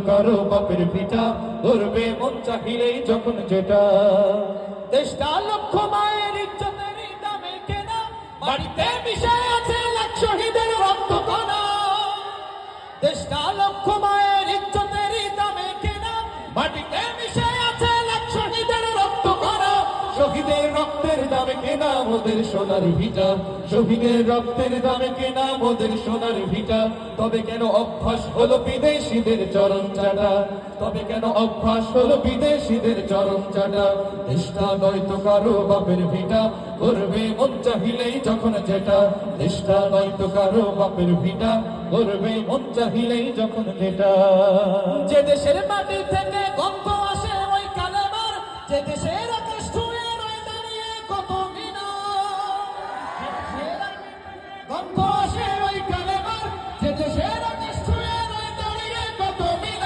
কারো বাপের ভিটা, করবে মন চাহিলেই যখন যেটা। দেশটা লক্ষ মায়ের ইজ্জতের দামে কেনা, বাড়িতে মিশে আছে লাখ শহীদের রক্ত কণা। দেশটা লক্ষ মায়ের ইজ্জতের দামে কেনা, মাটিতে মিশে আছে লাখ শহীদের রক্ত কণা। শহীদের রক্তের দামে কেনা মোদের সোনার ভিটা, শহীদের রক্তের দামে কেনা মোদের সোনার ভিটা। তবে কেন অভ্যাস হলো বিদেশিদের চরণ চাটা, তবে কেন অভ্যাস হলো বিদেশিদের চরণ চাটা। দেশটা নয়তো কারো বাপের ভিটা, করবে মন চাহিলেই যখন যেটা। দেশটা নয়তো কারো বাপের ভিটা, করবে মন চাহিলেই যখন যেটা। যে দেশের মাটি থেকে